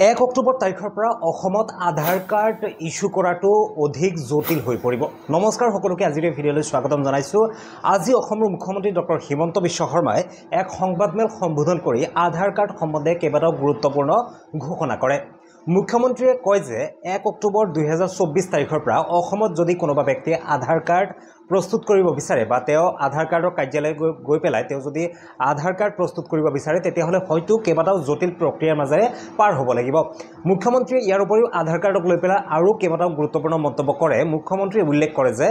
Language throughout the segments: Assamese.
1 অক্টোবৰ তাৰিখৰ পৰা অসমত আধাৰ কাৰ্ড ইস্যু কৰাটো অধিক জটিল হৈ পৰিব। নমস্কাৰ সকলোকে আজিৰ এই ভিডিঅ'লৈ স্বাগতম জনাইছো। আজি অসমৰ মুখ্যমন্ত্ৰী ডক্টৰ হিমন্ত বিশ্ব শৰ্মাই এক সংবাদমেল সম্বোধন কৰি আধাৰ কাৰ্ড সম্বন্ধে কেইবাটাও গুৰুত্বপূৰ্ণ ঘোষণা কৰে। মুখ্যমন্ত্ৰীয়ে কয় যে 1 অক্টোবৰ 2024 তাৰিখৰ পৰা অসমত যদি কোনোবা ব্যক্তিয়ে আধাৰ কাৰ্ড প্ৰস্তুত কৰিব বিচাৰে বা তেওঁ আধাৰ কাৰ্ডৰ কাৰ্যালয় গৈ পেলাই তেওঁ যদি আধাৰ কাৰ্ড প্ৰস্তুত কৰিব বিচাৰে তেতিয়াহ'লে হয়তো কেইবাটাও জটিল প্ৰক্ৰিয়াৰ মাজেৰে পাৰ হ'ব লাগিব। মুখ্যমন্ত্ৰীয়ে ইয়াৰ উপৰিও আধাৰ কাৰ্ডক লৈ পেলাই আৰু কেইবাটাও গুৰুত্বপূৰ্ণ মন্তব্য কৰে। মুখ্যমন্ত্ৰীয়ে উল্লেখ কৰে যে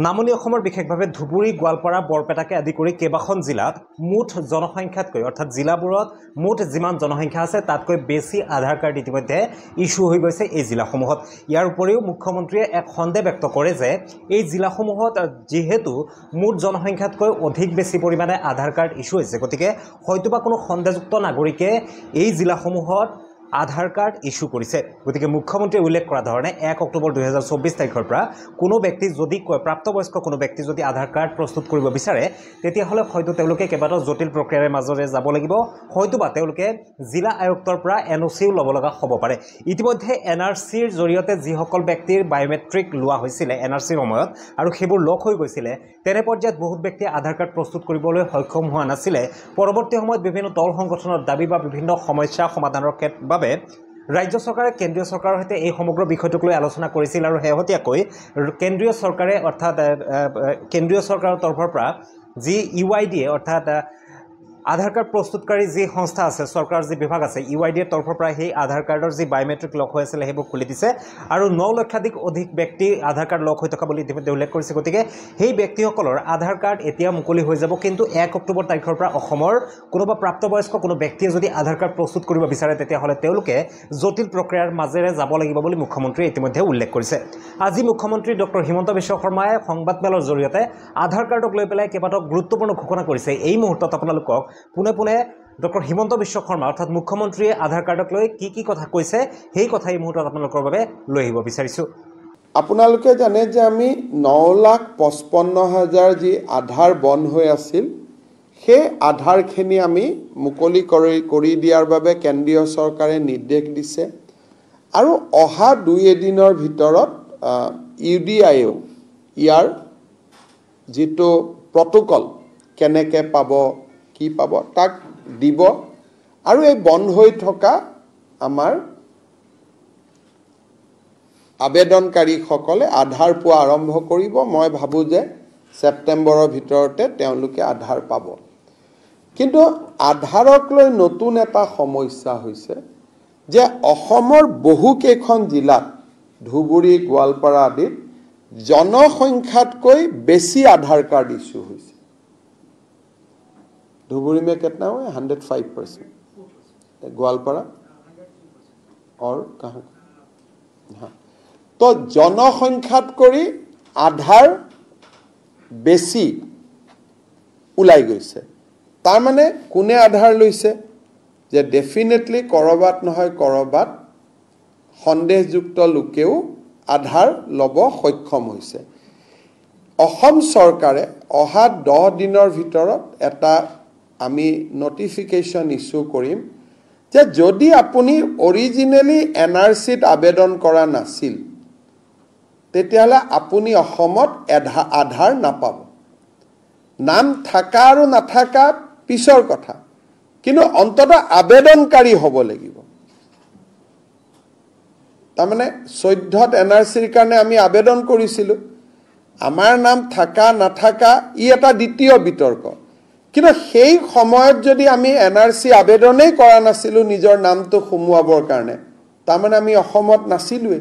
নামনি অসমৰ বিশেষভাৱে ধুবুৰী, গোৱালপাৰা, বৰপেটাকে আদি কৰি কেইবাখন জিলাত মুঠ জনসংখ্যাতকৈ অৰ্থাৎ জিলাবোৰত মুঠ যিমান জনসংখ্যা আছে তাতকৈ বেছি আধাৰ কাৰ্ড ইতিমধ্যে ইস্যু হৈ গৈছে এই জিলাসমূহত। ইয়াৰ উপৰিও মুখ্যমন্ত্ৰীয়ে এক সন্দেহ ব্যক্ত কৰে যে এই জিলাসমূহত যিহেতু মুঠ জনসংখ্যাতকৈ অধিক বেছি পৰিমাণে আধাৰ কাৰ্ড ইস্যু হৈছে, গতিকে হয়তোবা কোনো সন্দেহযুক্ত নাগৰিকে এই জিলাসমূহত আধাৰ কাৰ্ড ইস্যু কৰিছে। গতিকে মুখ্যমন্ত্ৰীয়ে উল্লেখ কৰা ধৰণে 1 অক্টোবৰ 2024 তাৰিখৰ পৰা কোনো ব্যক্তি যদি প্ৰাপ্তবয়স্ক কোনো ব্যক্তি যদি আধাৰ কাৰ্ড প্ৰস্তুত কৰিব বিচাৰে তেতিয়াহ'লে হয়তো তেওঁলোকে কেইবাটাও জটিল প্ৰক্ৰিয়াৰ মাজেৰে যাব লাগিব, হয়তোবা তেওঁলোকে জিলা আয়ুক্তৰ পৰা NOCও ল'ব লগা হ'ব পাৰে। ইতিমধ্যে NRCৰ জৰিয়তে যিসকল ব্যক্তিৰ বায়োমেট্ৰিক লোৱা হৈছিলে NRCৰ সময়ত আৰু সেইবোৰ লক হৈ গৈছিলে, তেনে পৰ্যায়ত বহুত ব্যক্তিয়ে আধাৰ কাৰ্ড প্ৰস্তুত কৰিবলৈ সক্ষম হোৱা নাছিলে। পৰৱৰ্তী সময়ত বিভিন্ন দল সংগঠনৰ দাবী বা বিভিন্ন সমস্যা সমাধানৰ বাবে ৰাজ্য চৰকাৰে কেন্দ্ৰীয় চৰকাৰৰ সৈতে এই সমগ্ৰ বিষয়টোক লৈ আলোচনা কৰিছিল আৰু শেহতীয়াকৈ কেন্দ্ৰীয় চৰকাৰে অৰ্থাৎ কেন্দ্ৰীয় চৰকাৰৰ তৰফৰ পৰা যি UIDA অৰ্থাৎ আধাৰ কাৰ্ড প্ৰস্তুতকাৰী যি সংস্থা আছে, চৰকাৰৰ যি বিভাগ আছে UIDAৰ তৰফৰ পৰা সেই আধাৰ কাৰ্ডৰ যি বায়োমেট্ৰিক লক হৈ আছিলে সেইবোৰ খুলি দিছে আৰু 9 লক্ষাধিক অধিক ব্যক্তি আধাৰ কাৰ্ড লক হৈ থকা বুলি ইতিমধ্যে উল্লেখ কৰিছে। গতিকে সেই ব্যক্তিসকলৰ আধাৰ কাৰ্ড এতিয়া মুকলি হৈ যাব, কিন্তু 1 অক্টোবৰ তাৰিখৰ পৰা অসমৰ কোনোবা প্ৰাপ্তবয়স্ক কোনো ব্যক্তিয়ে যদি আধাৰ কাৰ্ড প্ৰস্তুত কৰিব বিচাৰে তেতিয়াহ'লে তেওঁলোকে জটিল প্ৰক্ৰিয়াৰ মাজেৰে যাব লাগিব বুলি মুখ্যমন্ত্ৰীয়ে ইতিমধ্যে উল্লেখ কৰিছে। আজি মুখ্যমন্ত্ৰী ডক্টৰ হিমন্ত বিশ্ব শৰ্মাই সংবাদমেলৰ জৰিয়তে আধাৰ কাৰ্ডক লৈ পেলাই কেইবাটাও গুৰুত্বপূৰ্ণ ঘোষণা কৰিছে। এই মুহূৰ্তত আপোনালোকক পোনে পোনে ডক্টৰ হিমন্ত বিশ্ব শৰ্মা অৰ্থাৎ মুখ্যমন্ত্ৰীয়ে আধাৰ কাৰ্ডক লৈ কি কথা কৈছে সেই কথা এই মুহূৰ্তত আপোনালোকৰ বাবে লৈ আহিব বিচাৰিছোঁ। আপোনালোকে জানে যে আমি 9,55,000 যি আধাৰ বন্ধ হৈ আছিল সেই আধাৰখিনি আমি মুকলি কৰি দিয়াৰ বাবে কেন্দ্ৰীয় চৰকাৰে নিৰ্দেশ দিছে আৰু অহা 2 দিনৰ ভিতৰত UDIও ইয়াৰ যিটো প্ৰটোকল কেনেকৈ পাব কি পাব তাক দিব আৰু এই বন্ধ হৈ থকা আমাৰ আবেদনকাৰীসকলে আধাৰ পোৱা আৰম্ভ কৰিব। মই ভাবোঁ যে ছেপ্টেম্বৰৰ ভিতৰতে তেওঁলোকে আধাৰ পাব। কিন্তু আধাৰক লৈ নতুন এটা সমস্যা হৈছে যে অসমৰ বহুকেইখন জিলাত ধুবুৰী, গোৱালপাৰা আদিত জনসংখ্যাতকৈ বেছি আধাৰ কাৰ্ড ইস্যু হৈছে। धुबुरी में कितना हुआ? 105%। ग्वालपारा और कहाँ? हाँ, तो जनसंख्यात करी आधार बेसी उलाई गई। तार माने कोने आधार लैसे जे डेफिनेटली करबात নহয় करबात सन्देहयुक्त लोकेও आधार लब सक्षम হৈছে। অসম চৰকাৰে অহা 10 দিনৰ ভিতৰত এটা আমি নোটিফিকেশন ইস্যু কৰিম যে যদি আপুনি অৰিজিনালি NRCত আবেদন কৰা নাছিল তেতিয়াহলে আপুনি অসমত আধাৰ নাপাব। নাম থাকা আৰু নাথাকা পিছৰ কথা, কিন্তু অন্তত আবেদনকাৰী হ'ব লাগিব। তাৰমানে 14ত NRCৰ কাৰণে আমি আবেদন কৰিছিলো, আমাৰ নাম থাকা নাথাকা ই এটা দ্বিতীয় বিতৰ্ক, কিন্তু সেই সময়ত যদি আমি NRC আবেদনেই কৰা নাছিলো নিজৰ নামটো সোমোৱাবৰ কাৰণে, তাৰমানে আমি অসমত নাছিলোৱে।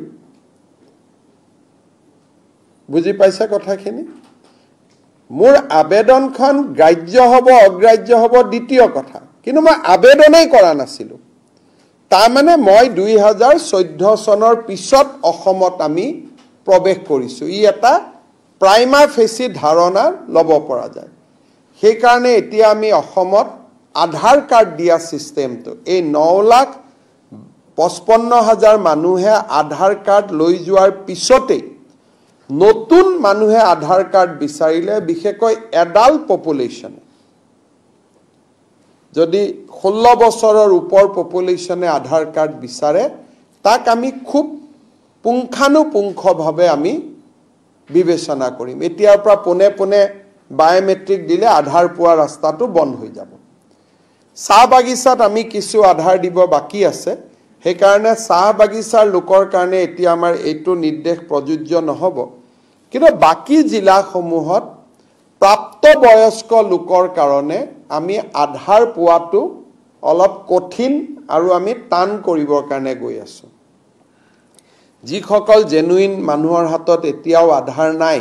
বুজি পাইছা কথাখিনি? মোৰ আবেদনখন গ্ৰাহ্য হ'ব অগ্ৰাহ্য হ'ব দ্বিতীয় কথা, কিন্তু মই আবেদনেই কৰা নাছিলো। তাৰমানে মই 2014 চনৰ পিছত অসমত আমি প্ৰৱেশ কৰিছো। ই এটা প্ৰাইমা ফেচি ধাৰণা ল'ব পৰা যায়। সেই কাৰণে এতিয়া আমি অসমত আধাৰ কাৰ্ড দিয়া সিস্টেমটো এই 9,55,000 মানুহে আধাৰ কাৰ্ড লৈ যোৱাৰ পিছতে নতুন মানুহে আধাৰ কাৰ্ড বিচাৰিলে বিশেষকৈ এডাল্ট পপুলেশ্যন যদি 16 বছৰৰ ওপৰ পপুলেশ্যনে আধাৰ কাৰ্ড বিচাৰে তাক আমি খুব পুংখানুপুংখভাৱে আমি বিবেচনা কৰিম এতিয়াৰ পৰা পোনে পোনে বায়োমেট্ৰিক দিলে আধাৰ পোৱা ৰাস্তাটো বন্ধ হৈ যাব চাহ বাগিচাত আমি কিছু আধাৰ দিব বাকি আছে সেইকাৰণে চাহ বাগিচাৰ লোকৰ কাৰণে এতিয়া আমাৰ এইটো নিৰ্দেশ প্ৰযোজ্য নহব কিন্তু বাকি জিলাসমূহত প্ৰাপ্তবয়স্ক লোকৰ কাৰণে আমি আধাৰ পোৱাটো অলপ কঠিন আৰু আমি টান কৰিবৰ কাৰণে গৈ আছো যিসকল জেনুইন মানুহৰ হাতত এতিয়াও আধাৰ নাই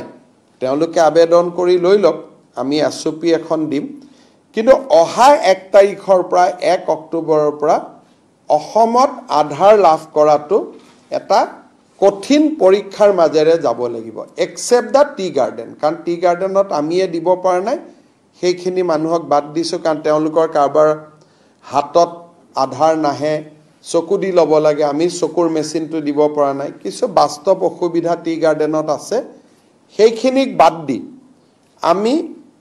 তেওঁলোকে আবেদন কৰি লৈ লওক আমি এছঅপি এখন দিম কিন্তু অহা 1 তাৰিখৰ পৰা 1 অক্টোবৰৰ পৰা অসমত আধাৰ লাভ কৰাটো এটা কঠিন পৰীক্ষাৰ মাজেৰে যাব লাগিব এক্সেপ্ট দা টি গাৰ্ডেন কাৰণ টি গাৰ্ডেনত আমিয়ে দিব পৰা নাই সেইখিনি মানুহক বাদ দিছো কাৰণ তেওঁলোকৰ কাৰবাৰ হাতত আধাৰ নাহে চকু দি ল'ব লাগে আমি চকুৰ মেচিনটো দিব পৰা নাই কিছু বাস্তৱ অসুবিধা টি গাৰ্ডেনত আছে সেইখিনিক বাদ দি আমি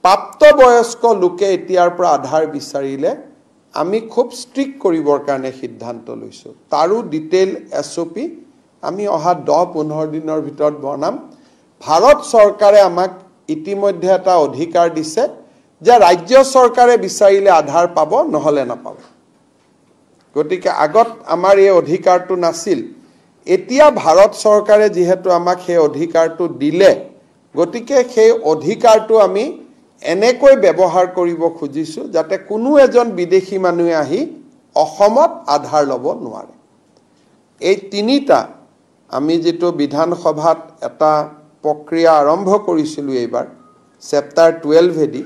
প্ৰাপ্তবয়স্ক লোকে এতিয়াৰ পৰা আধাৰ বিচাৰিলে আমি খুব ষ্ট্ৰিক্ট কৰিবৰ কাৰণে সিদ্ধান্ত লৈছো তাৰো ডিটেইল এছঅপি আমি অহা 10-15 দিনৰ ভিতৰত বনাম ভাৰত চৰকাৰে আমাক ইতিমধ্যে এটা অধিকাৰ দিছে যে ৰাজ্য চৰকাৰে বিচাৰিলে আধাৰ পাব নহলে নাপাব গতিকে আগত আমাৰ এই অধিকাৰটো নাছিল এতিয়া ভাৰত চৰকাৰে যেহেতু আমাক সেই অধিকাৰটো দিলে গতিকে সেই অধিকাৰটো আমি এনেকৈ ব্যৱহাৰ কৰিব খুজিছো যাতে কোনো এজন বিদেশী মানুহে আহি অসমত আধাৰ ল'ব নোৱাৰে এই তিনিটা আমি যেটো বিধানসভাত এটা প্ৰক্ৰিয়া আৰম্ভ কৰিছিলো এইবাৰ চেপ্টাৰ 12 হেদি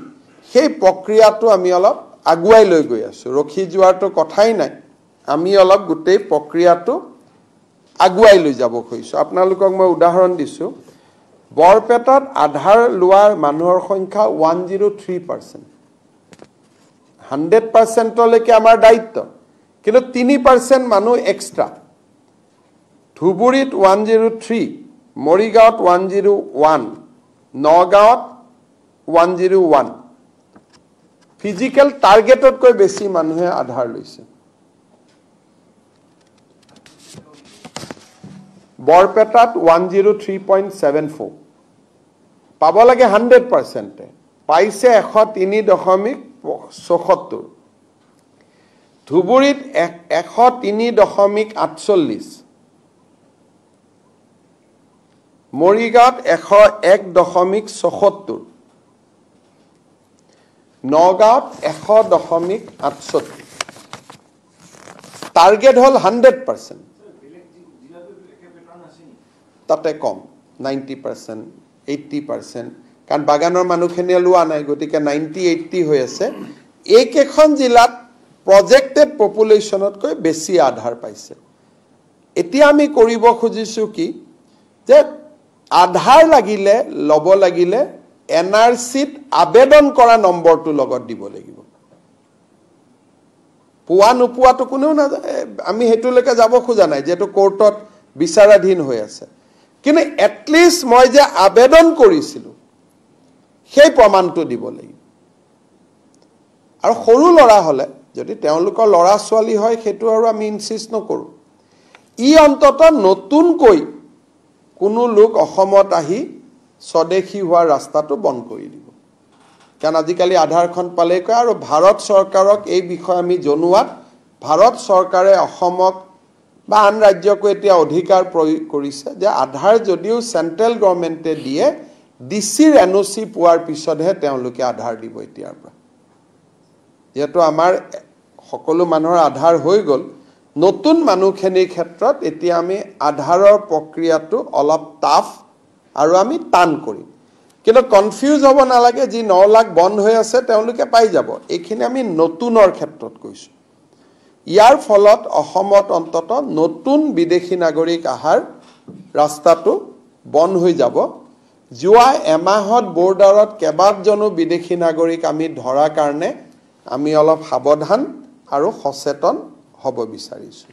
সেই প্ৰক্ৰিয়াটো আমি অলপ আগুৱাই লৈ গৈ আছো ৰখি যোৱাটো কথাই নাই আমি অলপ গুটেই প্ৰক্ৰিয়াটো আগুৱাই লৈ যাব খুজিছো আপোনালোকক মই উদাহৰণ দিছো বৰপেটাত আধাৰ লোৱাৰ মানুহৰ সংখ্যা 103% 100% লৈকে আমাৰ দায়িত্ব কিন্তু 3% মানুহ এক্সট্ৰা ধুবুৰীত 103 মৰিগাঁৱত 101 নগাঁৱত 101 ফিজিক্যাল টাৰ্গেটতকৈ বেছি মানুহে আধাৰ লৈছে বৰপেটাত 103.74 পাব লাগে 100% পাইছে 103.74 ধুবুৰীত 103.48 মৰিগাঁৱত 101.74 নগাঁৱত 100.68 টাৰ্গেট হল 100% তাতে কম 90% 80% কাৰণ বাগানৰ মানুহখিনিয়ে লোৱা নাই গতিকে 90-80 হৈ আছে এইকেইখন জিলাত প্ৰজেক্টেড পপুলেশ্যনতকৈ বেছি আধাৰ পাইছে এতিয়া আমি কৰিব খুজিছো কি যে আধাৰ লাগিলে লব লাগিলে এনআৰসিত আবেদন কৰা নম্বৰটো লগত দিব লাগিব পুৱা নোপোৱাটো কোনেও না আমি হেতুলৈকে যাব খোজা নাই যেটো কোৰ্টত বিচাৰাধীন হৈ আছে কিন্তু এটলিষ্ট মই যে আবেদন কৰিছিলো সেই প্ৰমাণটো দিব লাগিব আৰু সৰু লৰা হলে যদি তেওঁলোকৰ লৰা ছোৱালী হয় হেতু আৰু আমি ইনসিস্ট নকৰো ই অন্তত নতুনকৈ কোনো লোক অসমত আহি স্বদেশী হোৱা ৰাস্তাটো বন্ধ কৰি দিব কাৰণ আজিকালি আধাৰখন পালে কয় আৰু ভাৰত চৰকাৰক এই বিষয় আমি জনোৱাত ভাৰত চৰকাৰে অসমক বা আন ৰাজ্যকো এতিয়া অধিকাৰ প্ৰয়োগ কৰিছে যে আধাৰ যদিও সেন্ট্ৰেল গভৰ্নমেন্টে দিয়ে ডিসিৰ এনওসি পোৱাৰ পিছতহে তেওঁলোকে আধাৰ দিব এতিয়াৰ পৰা যেটো আমাৰ সকলো মানুহৰ আধাৰ হৈ গল নতুন মানুহখিনিৰ ক্ষেত্ৰত এতিয়া আমি আধাৰৰ প্ৰক্ৰিয়াটো অলপ টাফ আৰু আমি টান কৰিম কিন্তু কনফিউজ হ'ব নালাগে যি 9 লাখ বন্ধ হৈ আছে তেওঁলোকে পাই যাব এইখিনি আমি নতুনৰ ক্ষেত্ৰত কৈছো ইয়াৰ ফলত অসমত অন্তত নতুন বিদেশী নাগৰিক আহাৰ ৰাস্তাটো বন্ধ হৈ যাব যোৱা এমাহত বৰ্ডাৰত কেবাজনো বিদেশী নাগৰিক আমি ধৰা কাৰণে আমি অলপ সাৱধান আৰু সচেতন হ'ব বিচাৰিছো